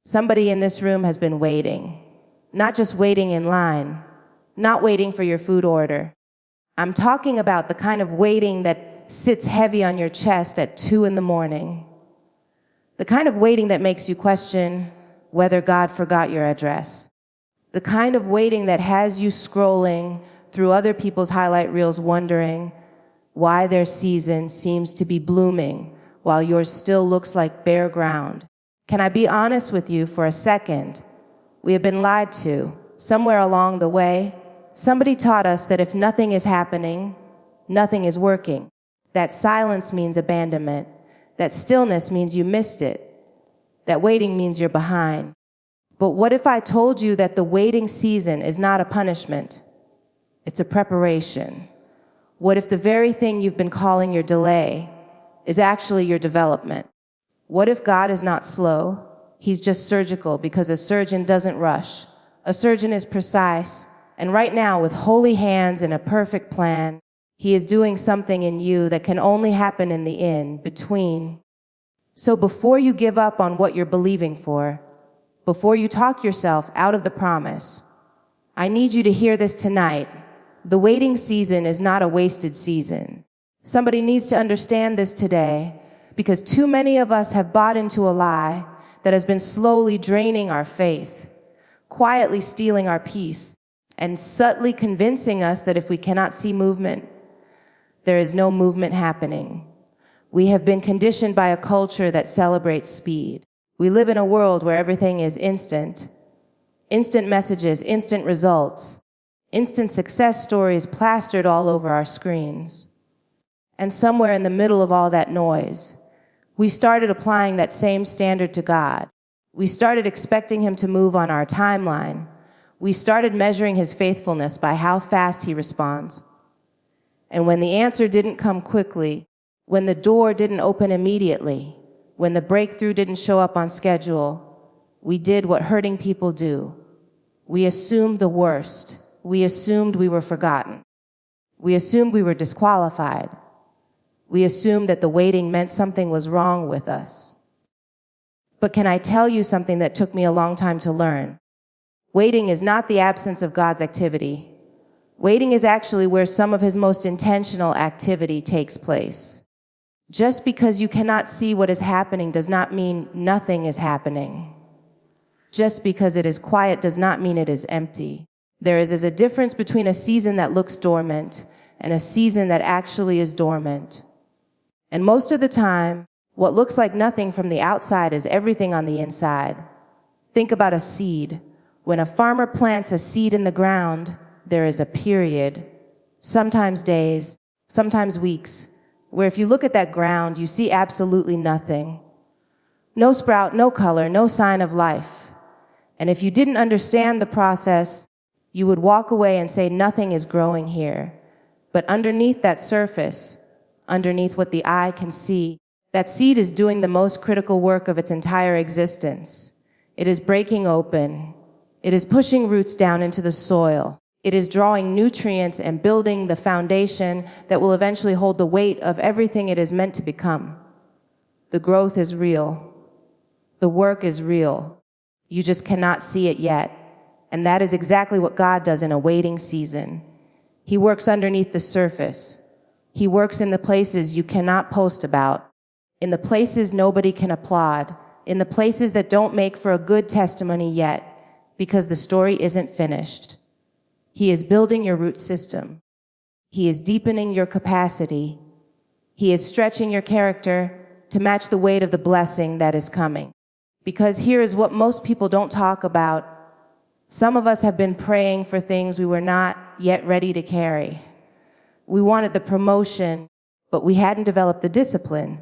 Somebody in this room has been waiting, not just waiting in line, not waiting for your food order. I'm talking about the kind of waiting that sits heavy on your chest at 2 a.m. The kind of waiting that makes you question whether God forgot your address. The kind of waiting that has you scrolling through other people's highlight reels wondering why their season seems to be blooming while yours still looks like bare ground. Can I be honest with you for a second? We have been lied to. Somewhere along the way, somebody taught us that if nothing is happening, nothing is working. That silence means abandonment. That stillness means you missed it. That waiting means you're behind. But what if I told you that the waiting season is not a punishment? It's a preparation. What if the very thing you've been calling your delay is actually your development? What if God is not slow? He's just surgical, because a surgeon doesn't rush. A surgeon is precise, and right now, with holy hands and a perfect plan, he is doing something in you that can only happen in the in-between. So before you give up on what you're believing for, before you talk yourself out of the promise, I need you to hear this tonight. The waiting season is not a wasted season. Somebody needs to understand this today, because too many of us have bought into a lie that has been slowly draining our faith, quietly stealing our peace, and subtly convincing us that if we cannot see movement, there is no movement happening. We have been conditioned by a culture that celebrates speed. We live in a world where everything is instant. Instant messages, instant results, instant success stories plastered all over our screens. And somewhere in the middle of all that noise, we started applying that same standard to God. We started expecting him to move on our timeline. We started measuring his faithfulness by how fast he responds. And when the answer didn't come quickly, when the door didn't open immediately, when the breakthrough didn't show up on schedule, we did what hurting people do. We assumed the worst. We assumed we were forgotten. We assumed we were disqualified. We assumed that the waiting meant something was wrong with us. But can I tell you something that took me a long time to learn? Waiting is not the absence of God's activity. Waiting is actually where some of his most intentional activity takes place. Just because you cannot see what is happening does not mean nothing is happening. Just because it is quiet does not mean it is empty. There is a difference between a season that looks dormant and a season that actually is dormant. And most of the time, what looks like nothing from the outside is everything on the inside. Think about a seed. When a farmer plants a seed in the ground, there is a period, sometimes days, sometimes weeks, where if you look at that ground, you see absolutely nothing. No sprout, no color, no sign of life. And if you didn't understand the process, you would walk away and say nothing is growing here. But underneath that surface, underneath what the eye can see, that seed is doing the most critical work of its entire existence. It is breaking open. It is pushing roots down into the soil. It is drawing nutrients and building the foundation that will eventually hold the weight of everything it is meant to become. The growth is real. The work is real. You just cannot see it yet. And that is exactly what God does in a waiting season. He works underneath the surface. He works in the places you cannot post about, in the places nobody can applaud, in the places that don't make for a good testimony yet, because the story isn't finished. He is building your root system. He is deepening your capacity. He is stretching your character to match the weight of the blessing that is coming. Because here is what most people don't talk about. Some of us have been praying for things we were not yet ready to carry. We wanted the promotion, but we hadn't developed the discipline.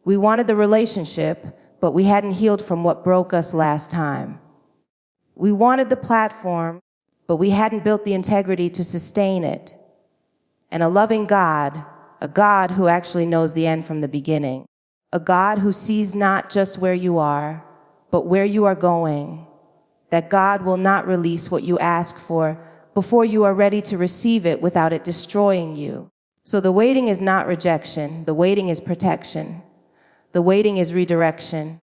We wanted the relationship, but we hadn't healed from what broke us last time. We wanted the platform, but we hadn't built the integrity to sustain it. And a loving God, a God who actually knows the end from the beginning, a God who sees not just where you are, but where you are going, that God will not release what you ask for before you are ready to receive it without it destroying you. So the waiting is not rejection. The waiting is protection. The waiting is redirection.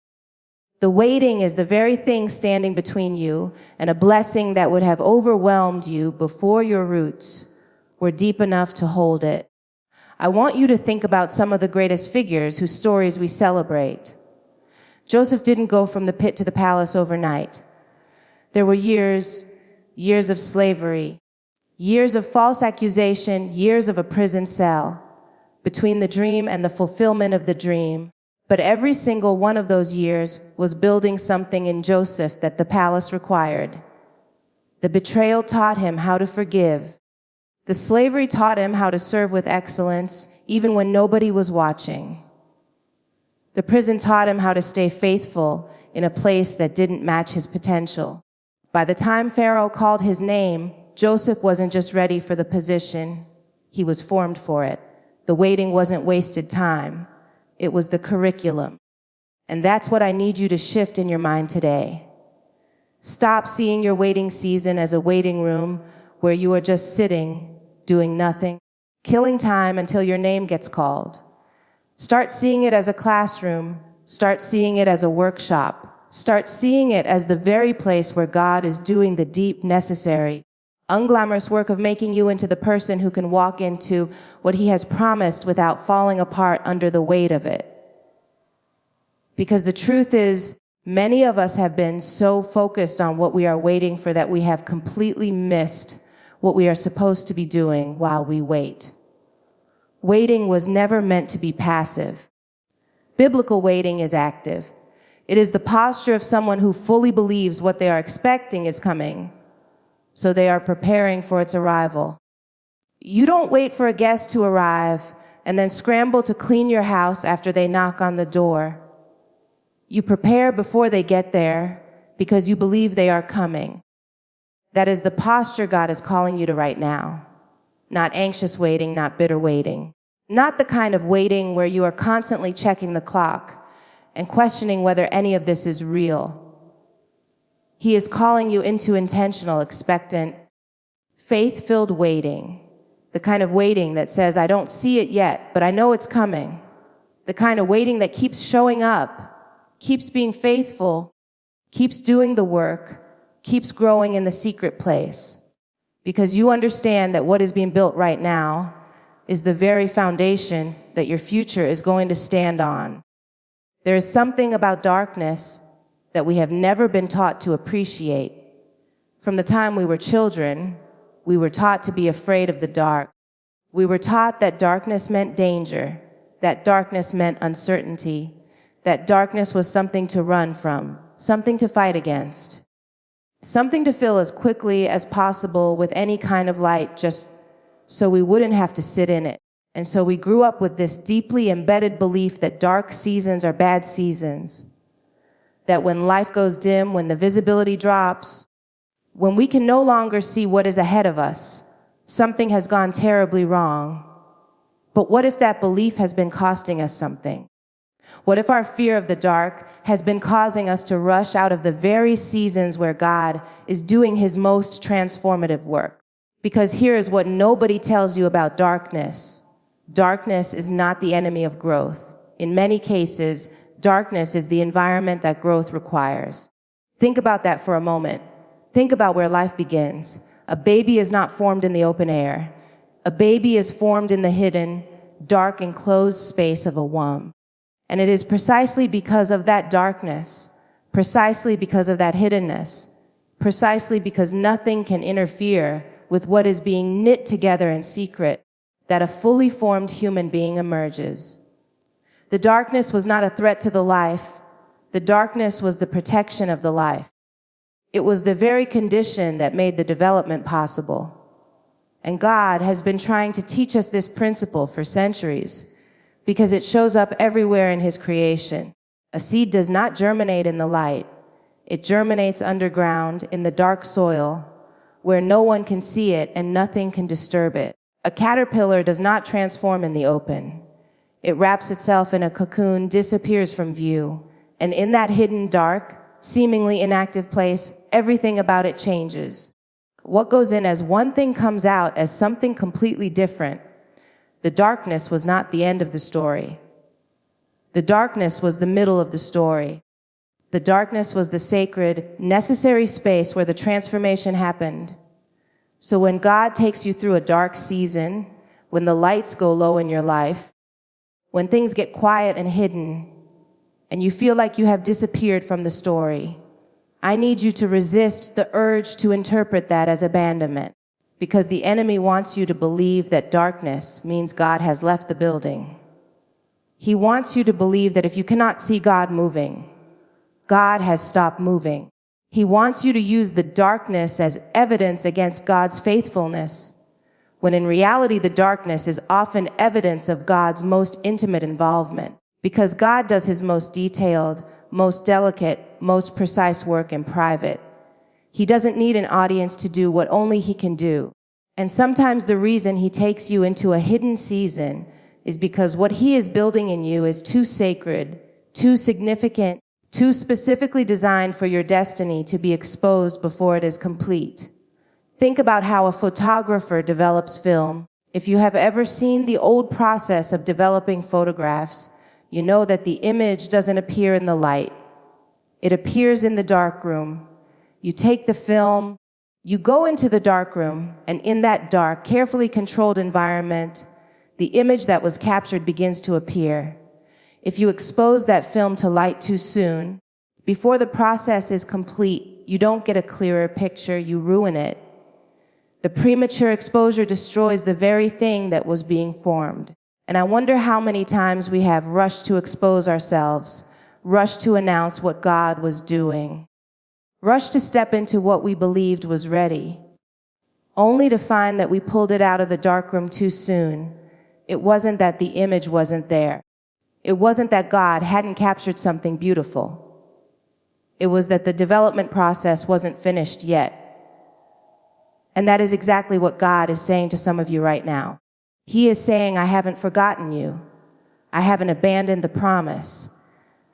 The waiting is the very thing standing between you and a blessing that would have overwhelmed you before your roots were deep enough to hold it. I want you to think about some of the greatest figures whose stories we celebrate. Joseph didn't go from the pit to the palace overnight. There were years of slavery, years of false accusation, years of a prison cell, between the dream and the fulfillment of the dream. But every single one of those years was building something in Joseph that the palace required. The betrayal taught him how to forgive. The slavery taught him how to serve with excellence, even when nobody was watching. The prison taught him how to stay faithful in a place that didn't match his potential. By the time Pharaoh called his name, Joseph wasn't just ready for the position, he was formed for it. The waiting wasn't wasted time. It was the curriculum. And that's what I need you to shift in your mind today. Stop seeing your waiting season as a waiting room where you are just sitting, doing nothing, killing time until your name gets called. Start seeing it as a classroom. Start seeing it as a workshop. Start seeing it as the very place where God is doing the deep, necessary, unglamorous work of making you into the person who can walk into what he has promised without falling apart under the weight of it. Because the truth is, many of us have been so focused on what we are waiting for that we have completely missed what we are supposed to be doing while we wait. Waiting was never meant to be passive. Biblical waiting is active. It is the posture of someone who fully believes what they are expecting is coming, so they are preparing for its arrival. You don't wait for a guest to arrive and then scramble to clean your house after they knock on the door. You prepare before they get there because you believe they are coming. That is the posture God is calling you to right now. Not anxious waiting, not bitter waiting. Not the kind of waiting where you are constantly checking the clock and questioning whether any of this is real. He is calling you into intentional, expectant, faith-filled waiting. The kind of waiting that says, I don't see it yet, but I know it's coming. The kind of waiting that keeps showing up, keeps being faithful, keeps doing the work, keeps growing in the secret place. Because you understand that what is being built right now is the very foundation that your future is going to stand on. There is something about darkness that we have never been taught to appreciate. From the time we were children, we were taught to be afraid of the dark. We were taught that darkness meant danger, that darkness meant uncertainty, that darkness was something to run from, something to fight against, something to fill as quickly as possible with any kind of light just so we wouldn't have to sit in it. And so we grew up with this deeply embedded belief that dark seasons are bad seasons, that when life goes dim, when the visibility drops, when we can no longer see what is ahead of us, something has gone terribly wrong. But what if that belief has been costing us something? What if our fear of the dark has been causing us to rush out of the very seasons where God is doing his most transformative work? Because here is what nobody tells you about darkness. Darkness is not the enemy of growth. In many cases, darkness is the environment that growth requires. Think about that for a moment. Think about where life begins. A baby is not formed in the open air. A baby is formed in the hidden, dark, enclosed space of a womb. And it is precisely because of that darkness, precisely because of that hiddenness, precisely because nothing can interfere with what is being knit together in secret, that a fully formed human being emerges. The darkness was not a threat to the life. The darkness was the protection of the life. It was the very condition that made the development possible. And God has been trying to teach us this principle for centuries because it shows up everywhere in his creation. A seed does not germinate in the light. It germinates underground in the dark soil where no one can see it and nothing can disturb it. A caterpillar does not transform in the open. It wraps itself in a cocoon, disappears from view, and in that hidden, dark, seemingly inactive place, everything about it changes. What goes in as one thing comes out as something completely different. The darkness was not the end of the story. The darkness was the middle of the story. The darkness was the sacred, necessary space where the transformation happened. So when God takes you through a dark season, when the lights go low in your life, when things get quiet and hidden, and you feel like you have disappeared from the story, I need you to resist the urge to interpret that as abandonment, because the enemy wants you to believe that darkness means God has left the building. He wants you to believe that if you cannot see God moving, God has stopped moving. He wants you to use the darkness as evidence against God's faithfulness, when in reality the darkness is often evidence of God's most intimate involvement, because God does his most detailed, most delicate, most precise work in private. He doesn't need an audience to do what only he can do. And sometimes the reason he takes you into a hidden season is because what he is building in you is too sacred, too significant, too specifically designed for your destiny to be exposed before it is complete. Think about how a photographer develops film. If you have ever seen the old process of developing photographs, you know that the image doesn't appear in the light. It appears in the darkroom. You take the film, you go into the darkroom, and in that dark, carefully controlled environment, the image that was captured begins to appear. If you expose that film to light too soon, before the process is complete, you don't get a clearer picture, you ruin it. The premature exposure destroys the very thing that was being formed. And I wonder how many times we have rushed to expose ourselves, rushed to announce what God was doing, rushed to step into what we believed was ready, only to find that we pulled it out of the darkroom too soon. It wasn't that the image wasn't there. It wasn't that God hadn't captured something beautiful. It was that the development process wasn't finished yet. And that is exactly what God is saying to some of you right now. He is saying, I haven't forgotten you. I haven't abandoned the promise.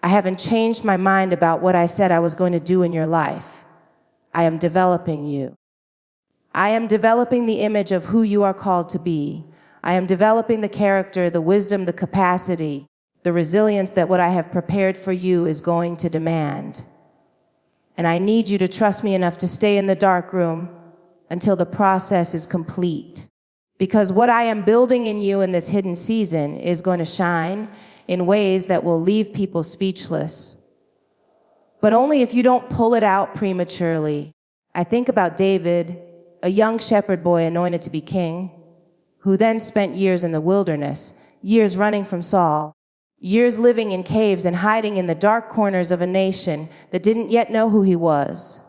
I haven't changed my mind about what I said I was going to do in your life. I am developing you. I am developing the image of who you are called to be. I am developing the character, the wisdom, the capacity, the resilience that what I have prepared for you is going to demand. And I need you to trust me enough to stay in the dark room until the process is complete. Because what I am building in you in this hidden season is going to shine in ways that will leave people speechless. But only if you don't pull it out prematurely. I think about David, a young shepherd boy anointed to be king, who then spent years in the wilderness, years running from Saul, years living in caves and hiding in the dark corners of a nation that didn't yet know who he was.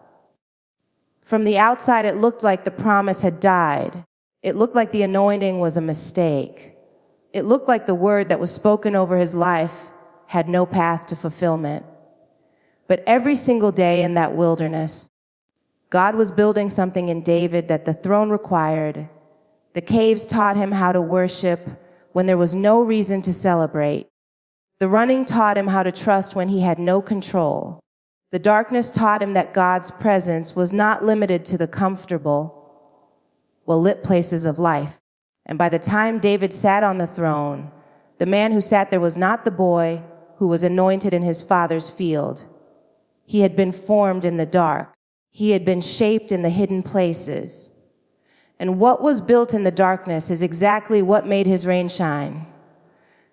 From the outside, it looked like the promise had died. It looked like the anointing was a mistake. It looked like the word that was spoken over his life had no path to fulfillment. But every single day in that wilderness, God was building something in David that the throne required. The caves taught him how to worship when there was no reason to celebrate. The running taught him how to trust when he had no control. The darkness taught him that God's presence was not limited to the comfortable, well-lit places of life. And by the time David sat on the throne, the man who sat there was not the boy who was anointed in his father's field. He had been formed in the dark. He had been shaped in the hidden places. And what was built in the darkness is exactly what made his rain shine.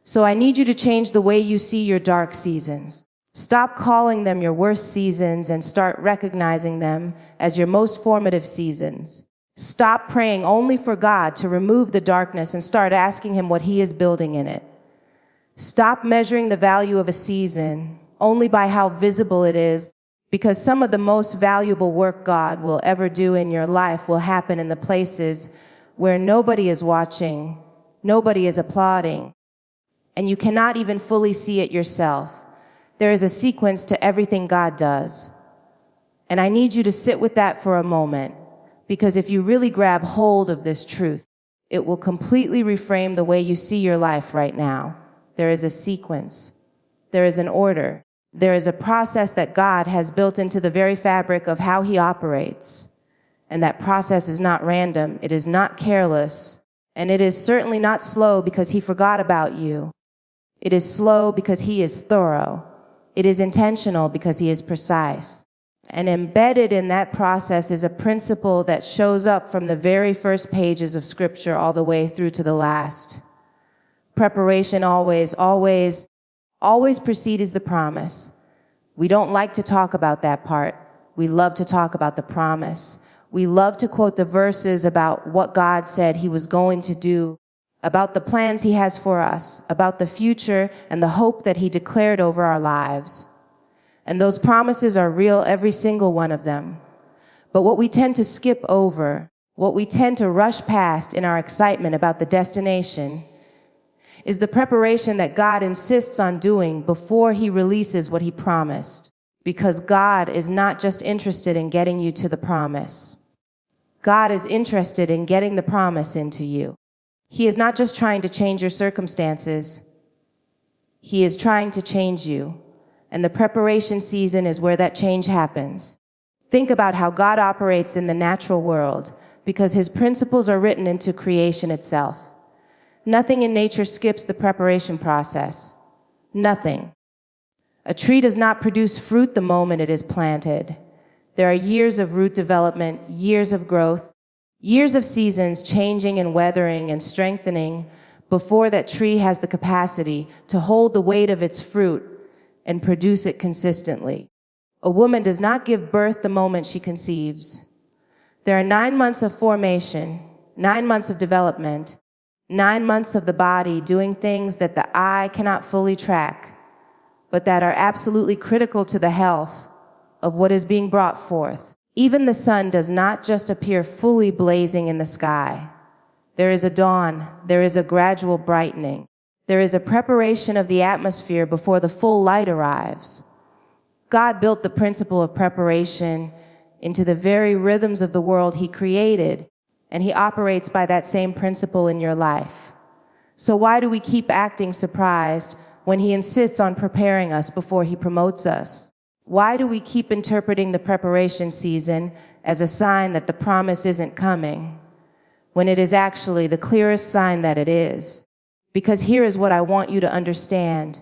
So I need you to change the way you see your dark seasons. Stop calling them your worst seasons and start recognizing them as your most formative seasons. Stop praying only for God to remove the darkness and start asking him what he is building in it. Stop measuring the value of a season only by how visible it is, because some of the most valuable work God will ever do in your life will happen in the places where nobody is watching, nobody is applauding, and you cannot even fully see it yourself. There is a sequence to everything God does. And I need you to sit with that for a moment, because if you really grab hold of this truth, it will completely reframe the way you see your life right now. There is a sequence. There is an order. There is a process that God has built into the very fabric of how he operates. And that process is not random. It is not careless. And it is certainly not slow because he forgot about you. It is slow because he is thorough. It is intentional because he is precise. And embedded in that process is a principle that shows up from the very first pages of Scripture all the way through to the last. Preparation always precedes the promise. We don't like to talk about that part. We love to talk about the promise. We love to quote the verses about what God said he was going to do, about the plans he has for us, about the future and the hope that he declared over our lives. And those promises are real, every single one of them. But what we tend to skip over, what we tend to rush past in our excitement about the destination, is the preparation that God insists on doing before he releases what he promised. Because God is not just interested in getting you to the promise. God is interested in getting the promise into you. He is not just trying to change your circumstances. He is trying to change you. And the preparation season is where that change happens. Think about how God operates in the natural world, because his principles are written into creation itself. Nothing in nature skips the preparation process. Nothing. A tree does not produce fruit the moment it is planted. There are years of root development, years of growth, years of seasons changing and weathering and strengthening before that tree has the capacity to hold the weight of its fruit and produce it consistently. A woman does not give birth the moment she conceives. There are 9 months of formation, 9 months of development, 9 months of the body doing things that the eye cannot fully track, but that are absolutely critical to the health of what is being brought forth. Even the sun does not just appear fully blazing in the sky. There is a dawn, there is a gradual brightening. There is a preparation of the atmosphere before the full light arrives. God built the principle of preparation into the very rhythms of the world he created, and he operates by that same principle in your life. So why do we keep acting surprised when he insists on preparing us before he promotes us? Why do we keep interpreting the preparation season as a sign that the promise isn't coming, when it is actually the clearest sign that it is? Because here is what I want you to understand.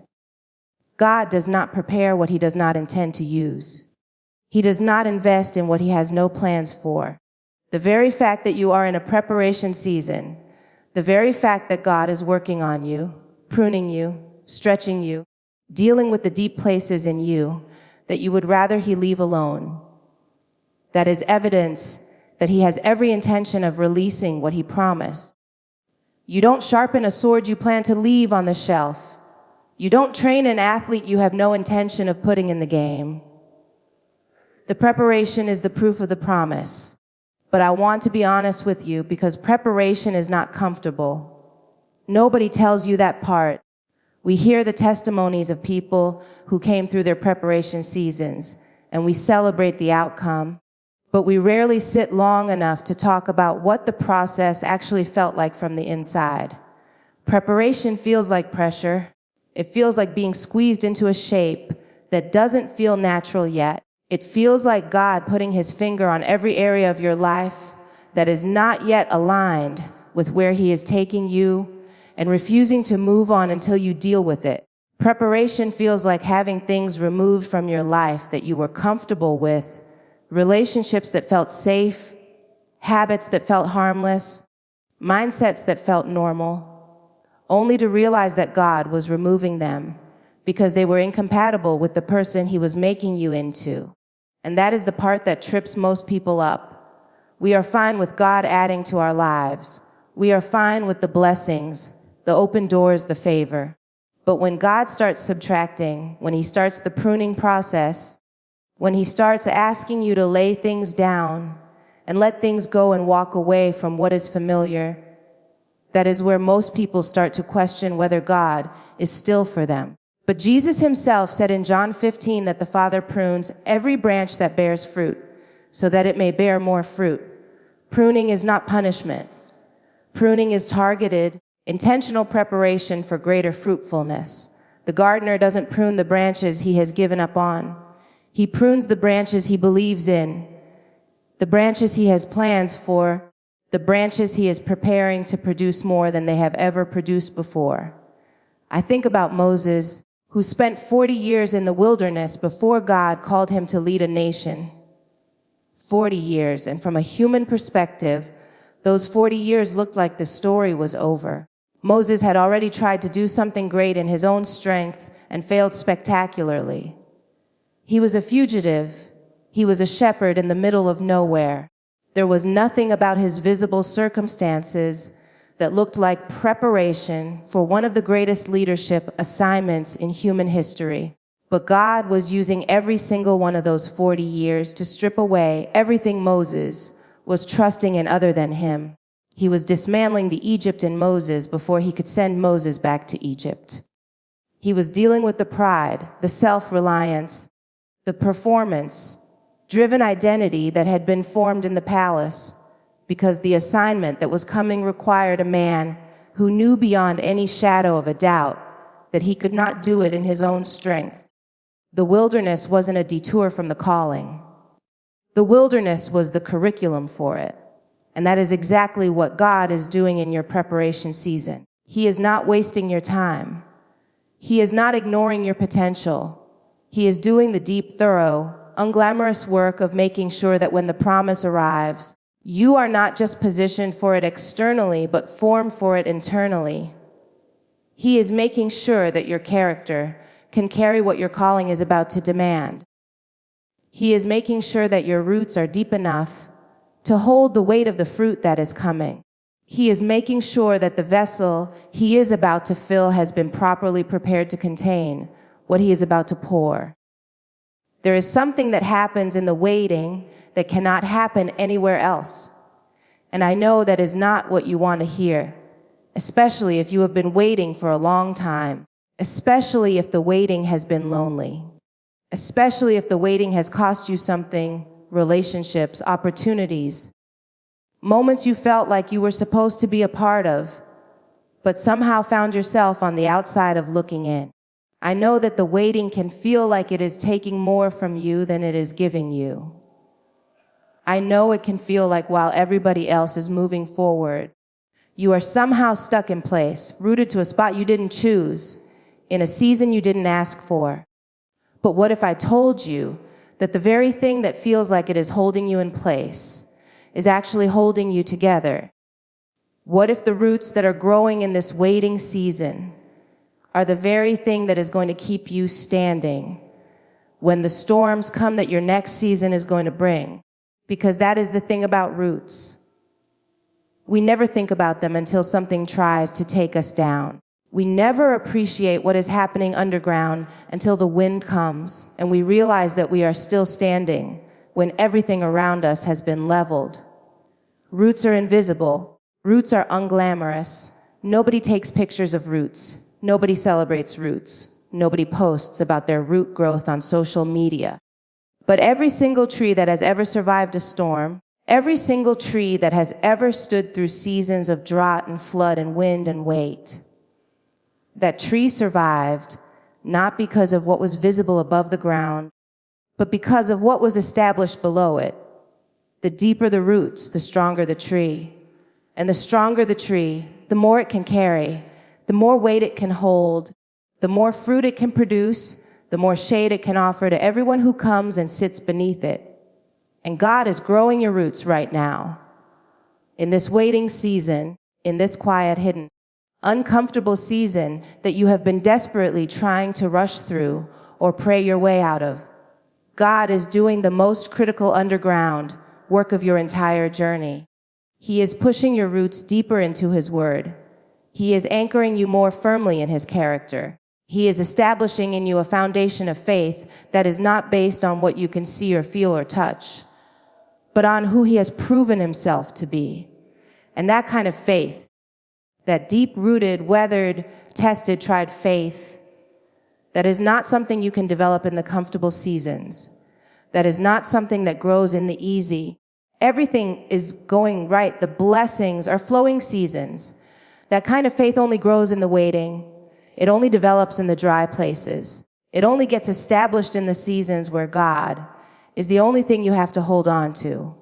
God does not prepare what he does not intend to use. He does not invest in what he has no plans for. The very fact that you are in a preparation season, the very fact that God is working on you, pruning you, stretching you, dealing with the deep places in you that you would rather he leave alone, that is evidence that he has every intention of releasing what he promised. You don't sharpen a sword you plan to leave on the shelf. You don't train an athlete you have no intention of putting in the game. The preparation is the proof of the promise. But I want to be honest with you, because preparation is not comfortable. Nobody tells you that part. We hear the testimonies of people who came through their preparation seasons, and we celebrate the outcome. But we rarely sit long enough to talk about what the process actually felt like from the inside. Preparation feels like pressure. It feels like being squeezed into a shape that doesn't feel natural yet. It feels like God putting his finger on every area of your life that is not yet aligned with where he is taking you and refusing to move on until you deal with it. Preparation feels like having things removed from your life that you were comfortable with, relationships that felt safe, habits that felt harmless, mindsets that felt normal, only to realize that God was removing them because they were incompatible with the person he was making you into. And that is the part that trips most people up. We are fine with God adding to our lives. We are fine with the blessings, the open doors, the favor. But when God starts subtracting, when he starts the pruning process, when he starts asking you to lay things down and let things go and walk away from what is familiar, that is where most people start to question whether God is still for them. But Jesus himself said in John 15 that the Father prunes every branch that bears fruit so that it may bear more fruit. Pruning is not punishment. Pruning is targeted, intentional preparation for greater fruitfulness. The gardener doesn't prune the branches he has given up on. He prunes the branches he believes in, the branches he has plans for, the branches he is preparing to produce more than they have ever produced before. I think about Moses, who spent 40 years in the wilderness before God called him to lead a nation. 40 years, and from a human perspective, those 40 years looked like the story was over. Moses had already tried to do something great in his own strength and failed spectacularly. He was a fugitive. He was a shepherd in the middle of nowhere. There was nothing about his visible circumstances that looked like preparation for one of the greatest leadership assignments in human history. But God was using every single one of those 40 years to strip away everything Moses was trusting in other than him. He was dismantling the Egypt in Moses before he could send Moses back to Egypt. He was dealing with the pride, the self-reliance, the performance-driven identity that had been formed in the palace because the assignment that was coming required a man who knew beyond any shadow of a doubt that he could not do it in his own strength. The wilderness wasn't a detour from the calling. The wilderness was the curriculum for it. And that is exactly what God is doing in your preparation season. He is not wasting your time. He is not ignoring your potential. He is doing the deep, thorough, unglamorous work of making sure that when the promise arrives, you are not just positioned for it externally, but formed for it internally. He is making sure that your character can carry what your calling is about to demand. He is making sure that your roots are deep enough to hold the weight of the fruit that is coming. He is making sure that the vessel he is about to fill has been properly prepared to contain what he is about to pour. There is something that happens in the waiting that cannot happen anywhere else. And I know that is not what you want to hear, especially if you have been waiting for a long time, especially if the waiting has been lonely, especially if the waiting has cost you something, relationships, opportunities, moments you felt like you were supposed to be a part of, but somehow found yourself on the outside of looking in. I know that the waiting can feel like it is taking more from you than it is giving you. I know it can feel like while everybody else is moving forward, you are somehow stuck in place, rooted to a spot you didn't choose, in a season you didn't ask for. But what if I told you that the very thing that feels like it is holding you in place is actually holding you together? What if the roots that are growing in this waiting season are the very thing that is going to keep you standing when the storms come that your next season is going to bring? Because that is the thing about roots. We never think about them until something tries to take us down. We never appreciate what is happening underground until the wind comes and we realize that we are still standing when everything around us has been leveled. Roots are invisible. Roots are unglamorous. Nobody takes pictures of roots. Nobody celebrates roots. Nobody posts about their root growth on social media. But every single tree that has ever survived a storm, every single tree that has ever stood through seasons of drought and flood and wind and weight, that tree survived not because of what was visible above the ground, but because of what was established below it. The deeper the roots, the stronger the tree. And the stronger the tree, the more it can carry, the more weight it can hold, the more fruit it can produce, the more shade it can offer to everyone who comes and sits beneath it. And God is growing your roots right now. In this waiting season, in this quiet, hidden, uncomfortable season that you have been desperately trying to rush through or pray your way out of, God is doing the most critical underground work of your entire journey. He is pushing your roots deeper into His Word. He is anchoring you more firmly in His character. He is establishing in you a foundation of faith that is not based on what you can see or feel or touch, but on who He has proven Himself to be. And that kind of faith, that deep-rooted, weathered, tested, tried faith, that is not something you can develop in the comfortable seasons. That is not something that grows in the easy. Everything is going right. The blessings are flowing seasons. That kind of faith only grows in the waiting. It only develops in the dry places. It only gets established in the seasons where God is the only thing you have to hold on to.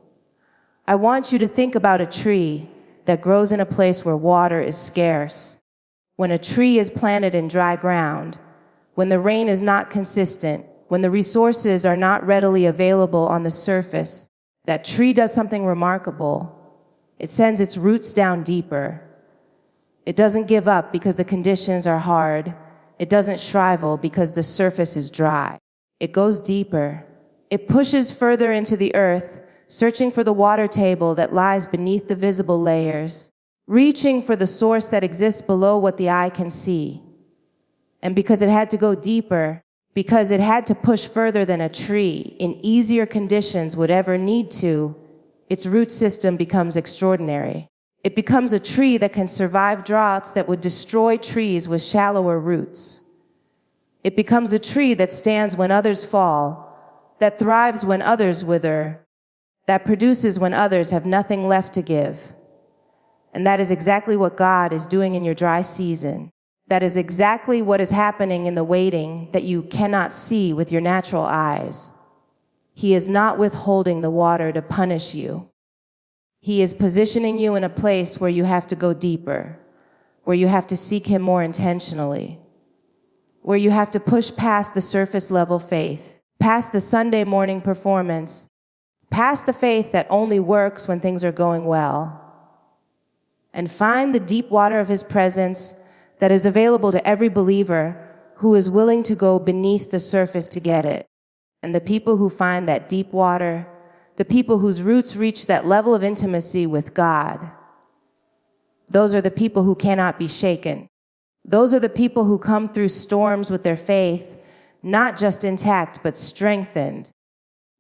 I want you to think about a tree that grows in a place where water is scarce. When a tree is planted in dry ground, when the rain is not consistent, when the resources are not readily available on the surface, that tree does something remarkable. It sends its roots down deeper. It doesn't give up because the conditions are hard. It doesn't shrivel because the surface is dry. It goes deeper. It pushes further into the earth, searching for the water table that lies beneath the visible layers, reaching for the source that exists below what the eye can see. And because it had to go deeper, because it had to push further than a tree in easier conditions would ever need to, its root system becomes extraordinary. It becomes a tree that can survive droughts that would destroy trees with shallower roots. It becomes a tree that stands when others fall, that thrives when others wither, that produces when others have nothing left to give. And that is exactly what God is doing in your dry season. That is exactly what is happening in the waiting that you cannot see with your natural eyes. He is not withholding the water to punish you. He is positioning you in a place where you have to go deeper, where you have to seek him more intentionally, where you have to push past the surface level faith, past the Sunday morning performance, past the faith that only works when things are going well, and find the deep water of his presence that is available to every believer who is willing to go beneath the surface to get it. And the people who find that deep water, the people whose roots reach that level of intimacy with God, those are the people who cannot be shaken. Those are the people who come through storms with their faith, not just intact, but strengthened.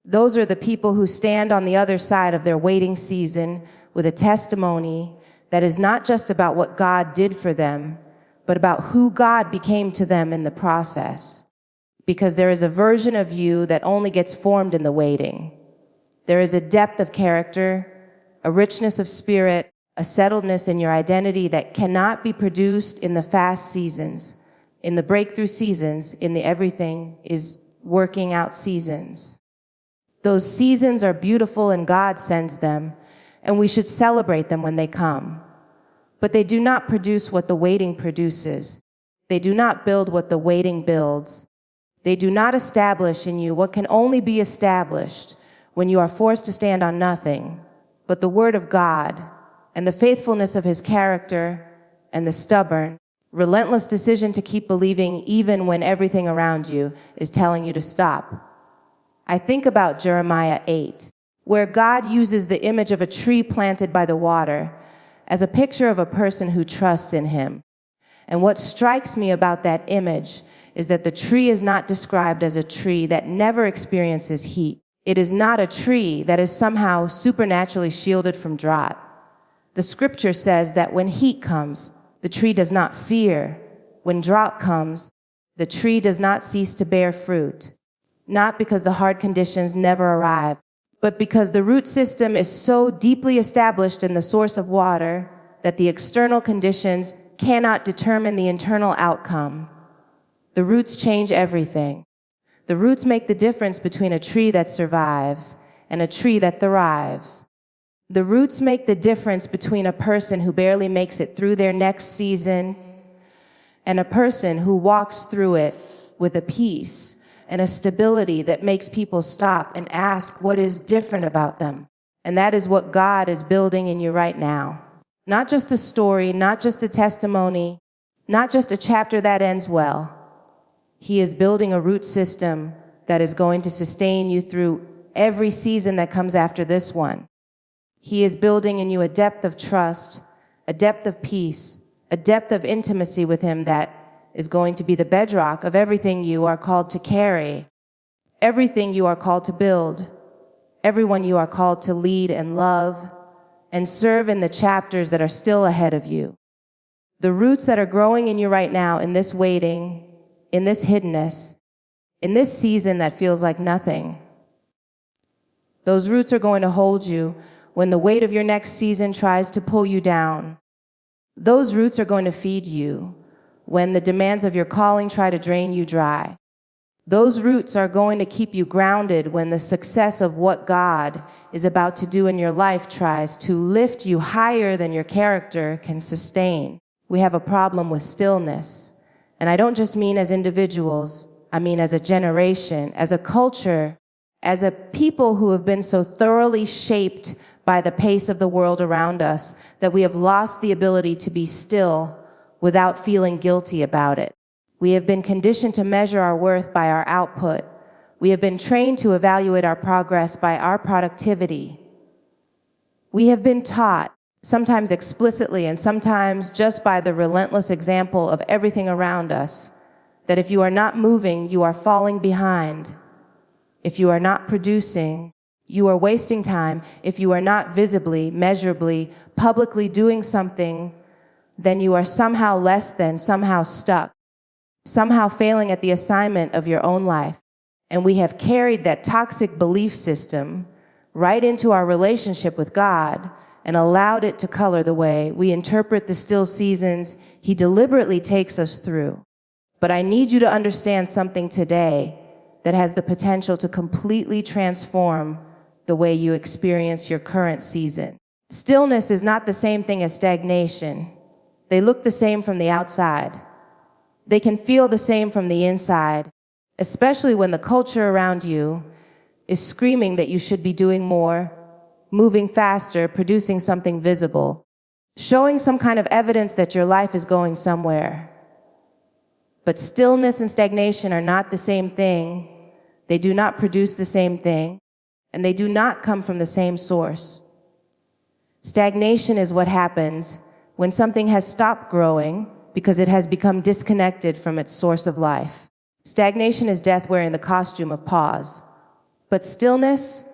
Those are the people who stand on the other side of their waiting season with a testimony that is not just about what God did for them, but about who God became to them in the process. Because there is a version of you that only gets formed in the waiting. There is a depth of character, a richness of spirit, a settledness in your identity that cannot be produced in the fast seasons, in the breakthrough seasons, in the everything is working out seasons. Those seasons are beautiful and God sends them, and we should celebrate them when they come. But they do not produce what the waiting produces. They do not build what the waiting builds. They do not establish in you what can only be established when you are forced to stand on nothing but the word of God and the faithfulness of his character and the stubborn, relentless decision to keep believing even when everything around you is telling you to stop. I think about Jeremiah 8, where God uses the image of a tree planted by the water as a picture of a person who trusts in him. And what strikes me about that image is that the tree is not described as a tree that never experiences heat. It is not a tree that is somehow supernaturally shielded from drought. The scripture says that when heat comes, the tree does not fear. When drought comes, the tree does not cease to bear fruit. Not because the hard conditions never arrive, but because the root system is so deeply established in the source of water that the external conditions cannot determine the internal outcome. The roots change everything. The roots make the difference between a tree that survives and a tree that thrives. The roots make the difference between a person who barely makes it through their next season and a person who walks through it with a peace and a stability that makes people stop and ask what is different about them. And that is what God is building in you right now. Not just a story, not just a testimony, not just a chapter that ends well. He is building a root system that is going to sustain you through every season that comes after this one. He is building in you a depth of trust, a depth of peace, a depth of intimacy with him that is going to be the bedrock of everything you are called to carry, everything you are called to build, everyone you are called to lead and love and serve in the chapters that are still ahead of you. The roots that are growing in you right now in this waiting, in this hiddenness, in this season that feels like nothing, those roots are going to hold you when the weight of your next season tries to pull you down. Those roots are going to feed you when the demands of your calling try to drain you dry. Those roots are going to keep you grounded when the success of what God is about to do in your life tries to lift you higher than your character can sustain. We have a problem with stillness, And I don't just mean as individuals, I mean as a generation, as a culture, as a people who have been so thoroughly shaped by the pace of the world around us that we have lost the ability to be still without feeling guilty about it. We have been conditioned to measure our worth by our output. We have been trained to evaluate our progress by our productivity. We have been taught, sometimes explicitly and sometimes just by the relentless example of everything around us, that if you are not moving, you are falling behind. If you are not producing, you are wasting time. If you are not visibly, measurably, publicly doing something, then you are somehow less than, somehow stuck, somehow failing at the assignment of your own life. And we have carried that toxic belief system right into our relationship with God and allowed it to color the way we interpret the still seasons He deliberately takes us through. But I need you to understand something today that has the potential to completely transform the way you experience your current season. Stillness is not the same thing as stagnation. They look the same from the outside. They can feel the same from the inside, especially when the culture around you is screaming that you should be doing more, moving faster, producing something visible, showing some kind of evidence that your life is going somewhere. But stillness and stagnation are not the same thing. They do not produce the same thing, and they do not come from the same source. Stagnation is what happens when something has stopped growing because it has become disconnected from its source of life. Stagnation is death wearing the costume of pause. But stillness,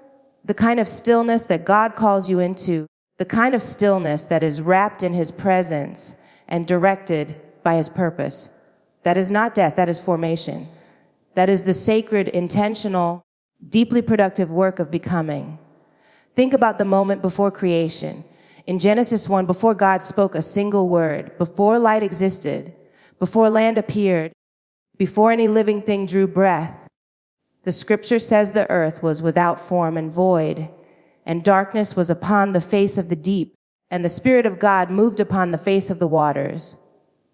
the kind of stillness that God calls you into, the kind of stillness that is wrapped in His presence and directed by His purpose, that is not death, that is formation. That is the sacred, intentional, deeply productive work of becoming. Think about the moment before creation. In Genesis 1, before God spoke a single word, before light existed, before land appeared, before any living thing drew breath, the scripture says the earth was without form and void, and darkness was upon the face of the deep, and the Spirit of God moved upon the face of the waters.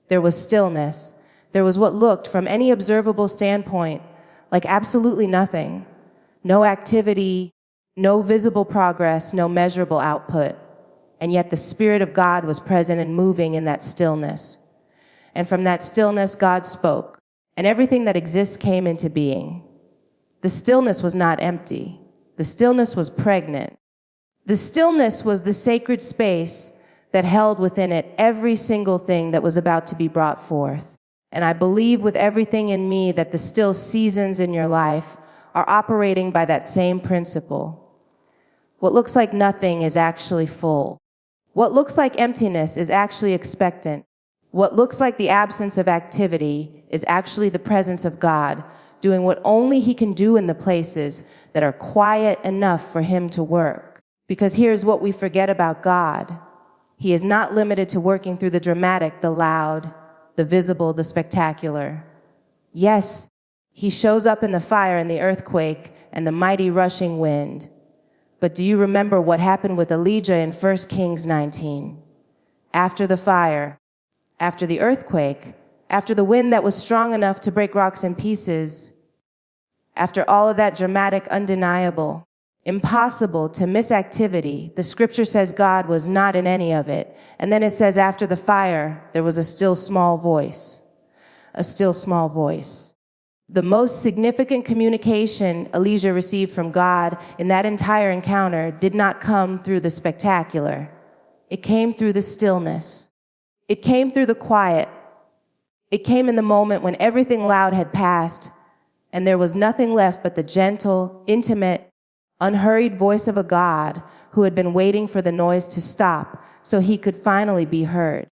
There was stillness. There was what looked, from any observable standpoint, like absolutely nothing. No activity, no visible progress, no measurable output. And yet the Spirit of God was present and moving in that stillness. And from that stillness, God spoke, and everything that exists came into being. The stillness was not empty. The stillness was pregnant. The stillness was the sacred space that held within it every single thing that was about to be brought forth. And I believe with everything in me that the still seasons in your life are operating by that same principle. What looks like nothing is actually full. What looks like emptiness is actually expectant. What looks like the absence of activity is actually the presence of God, doing what only He can do in the places that are quiet enough for Him to work. Because here's what we forget about God. He is not limited to working through the dramatic, the loud, the visible, the spectacular. Yes, He shows up in the fire and the earthquake and the mighty rushing wind. But do you remember what happened with Elijah in 1 Kings 19? After the fire, after the earthquake, after the wind that was strong enough to break rocks in pieces, after all of that dramatic, undeniable, impossible to miss activity, the scripture says God was not in any of it. And then it says after the fire, there was a still small voice, a still small voice. The most significant communication Elijah received from God in that entire encounter did not come through the spectacular. It came through the stillness. It came through the quiet. It came in the moment when everything loud had passed and there was nothing left but the gentle, intimate, unhurried voice of a God who had been waiting for the noise to stop so He could finally be heard.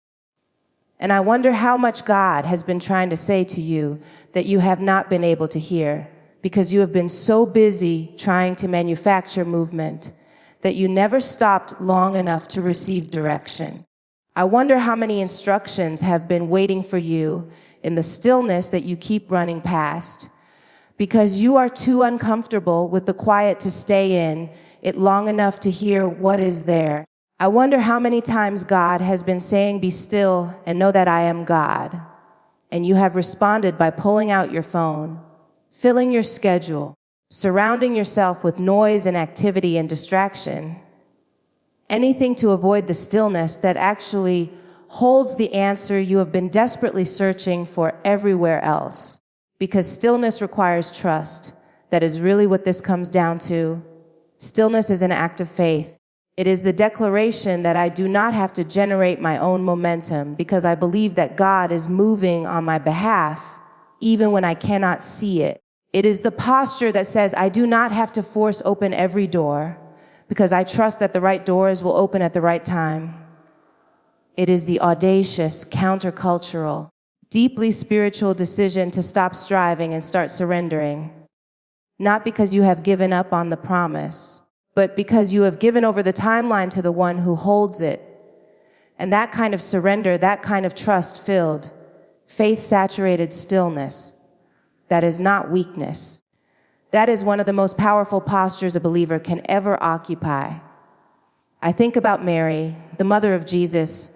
And I wonder how much God has been trying to say to you that you have not been able to hear because you have been so busy trying to manufacture movement that you never stopped long enough to receive direction. I wonder how many instructions have been waiting for you in the stillness that you keep running past because you are too uncomfortable with the quiet to stay in it long enough to hear what is there. I wonder how many times God has been saying, be still and know that I am God. and you have responded by pulling out your phone, filling your schedule, surrounding yourself with noise and activity and distraction, anything to avoid the stillness that actually holds the answer you have been desperately searching for everywhere else. Because stillness requires trust. That is really what this comes down to. Stillness is an act of faith. It is the declaration that I do not have to generate my own momentum because I believe that God is moving on my behalf, even when I cannot see it. It is the posture that says I do not have to force open every door because I trust that the right doors will open at the right time. It is the audacious, countercultural, deeply spiritual decision to stop striving and start surrendering. Not because you have given up on the promise, but because you have given over the timeline to the one who holds it. And that kind of surrender, that kind of trust-filled, faith-saturated stillness, that is not weakness. That is one of the most powerful postures a believer can ever occupy. I think about Mary, the mother of Jesus,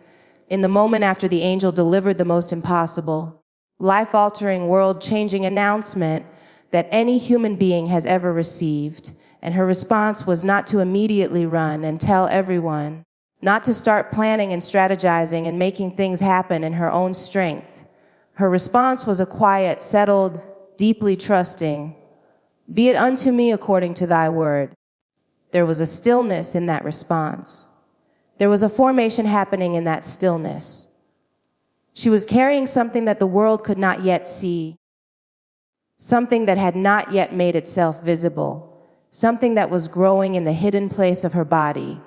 in the moment after the angel delivered the most impossible, life-altering, world-changing announcement that any human being has ever received. And her response was not to immediately run and tell everyone, not to start planning and strategizing and making things happen in her own strength. Her response was a quiet, settled, deeply trusting, "Be it unto me according to thy word." There was a stillness in that response. There was a formation happening in that stillness. She was carrying something that the world could not yet see, something that had not yet made itself visible, something that was growing in the hidden place of her body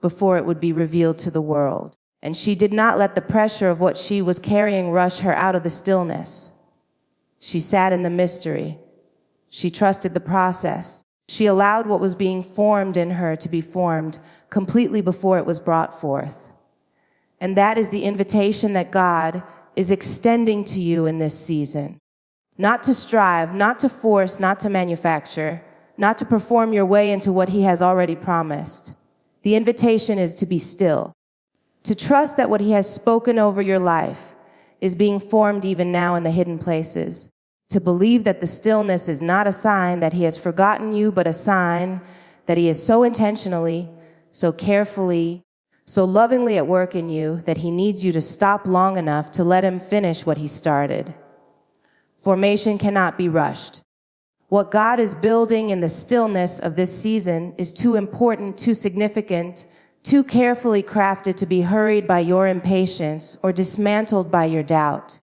before it would be revealed to the world. And she did not let the pressure of what she was carrying rush her out of the stillness. She sat in the mystery. She trusted the process. She allowed what was being formed in her to be formed completely before it was brought forth. And that is the invitation that God is extending to you in this season. Not to strive, not to force, not to manufacture, not to perform your way into what he has already promised. The invitation is to be still, to trust that what he has spoken over your life is being formed even now in the hidden places, to believe that the stillness is not a sign that he has forgotten you, but a sign that he is so intentionally, so carefully, so lovingly at work in you that he needs you to stop long enough to let him finish what he started. Formation cannot be rushed. What God is building in the stillness of this season is too important, too significant, too carefully crafted to be hurried by your impatience or dismantled by your doubt.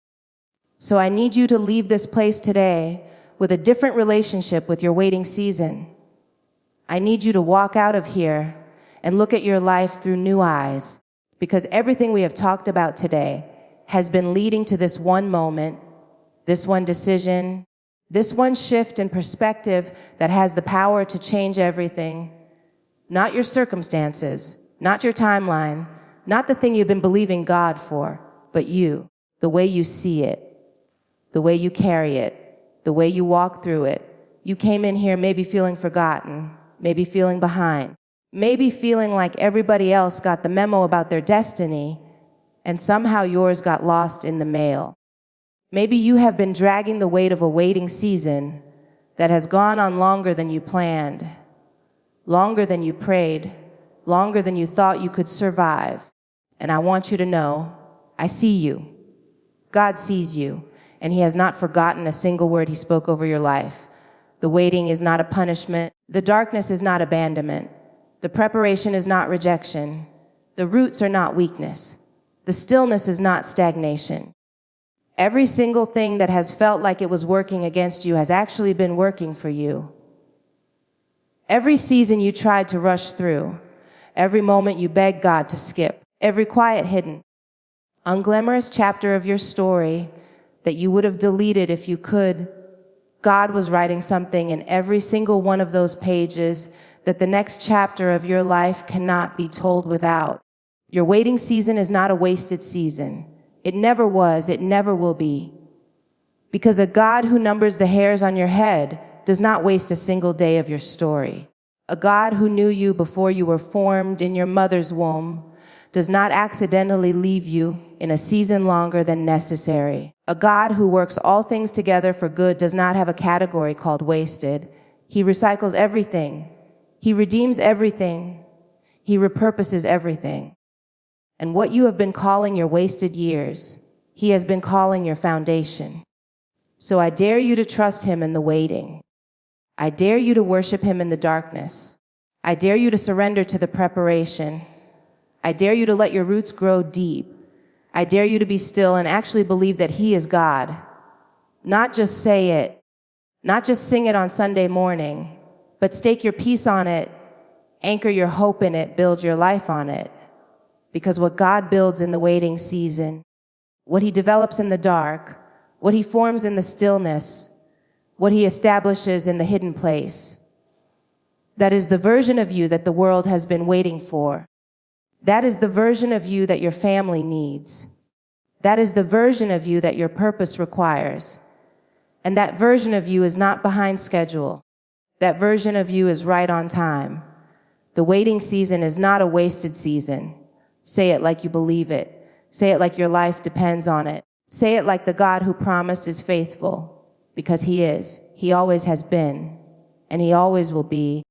So I need you to leave this place today with a different relationship with your waiting season. I need you to walk out of here and look at your life through new eyes, because everything we have talked about today has been leading to this one moment, this one decision, this one shift in perspective that has the power to change everything. Not your circumstances, not your timeline, not the thing you've been believing God for, but you, the way you see it, the way you carry it, the way you walk through it. You came in here maybe feeling forgotten, maybe feeling behind, maybe feeling like everybody else got the memo about their destiny and somehow yours got lost in the mail. Maybe you have been dragging the weight of a waiting season that has gone on longer than you planned, longer than you prayed, longer than you thought you could survive. And I want you to know, I see you. God sees you, and he has not forgotten a single word he spoke over your life. The waiting is not a punishment. The darkness is not abandonment. The preparation is not rejection. The roots are not weakness. The stillness is not stagnation. Every single thing that has felt like it was working against you has actually been working for you. Every season you tried to rush through, every moment you begged God to skip, every quiet, hidden, unglamorous chapter of your story that you would have deleted if you could, God was writing something in every single one of those pages that the next chapter of your life cannot be told without. Your waiting season is not a wasted season. It never was, it never will be. Because a God who numbers the hairs on your head does not waste a single day of your story. A God who knew you before you were formed in your mother's womb does not accidentally leave you in a season longer than necessary. A God who works all things together for good does not have a category called wasted. He recycles everything. He redeems everything. He repurposes everything. And what you have been calling your wasted years, He has been calling your foundation. So I dare you to trust Him in the waiting. I dare you to worship Him in the darkness. I dare you to surrender to the preparation. I dare you to let your roots grow deep. I dare you to be still and actually believe that He is God. Not just say it, not just sing it on Sunday morning, but stake your peace on it, anchor your hope in it, build your life on it. Because what God builds in the waiting season, what He develops in the dark, what He forms in the stillness, what He establishes in the hidden place, that is the version of you that the world has been waiting for. That is the version of you that your family needs. That is the version of you that your purpose requires. And that version of you is not behind schedule. That version of you is right on time. The waiting season is not a wasted season. Say it like you believe it. Say it like your life depends on it. Say it like the God who promised is faithful, because He is. He always has been, and He always will be.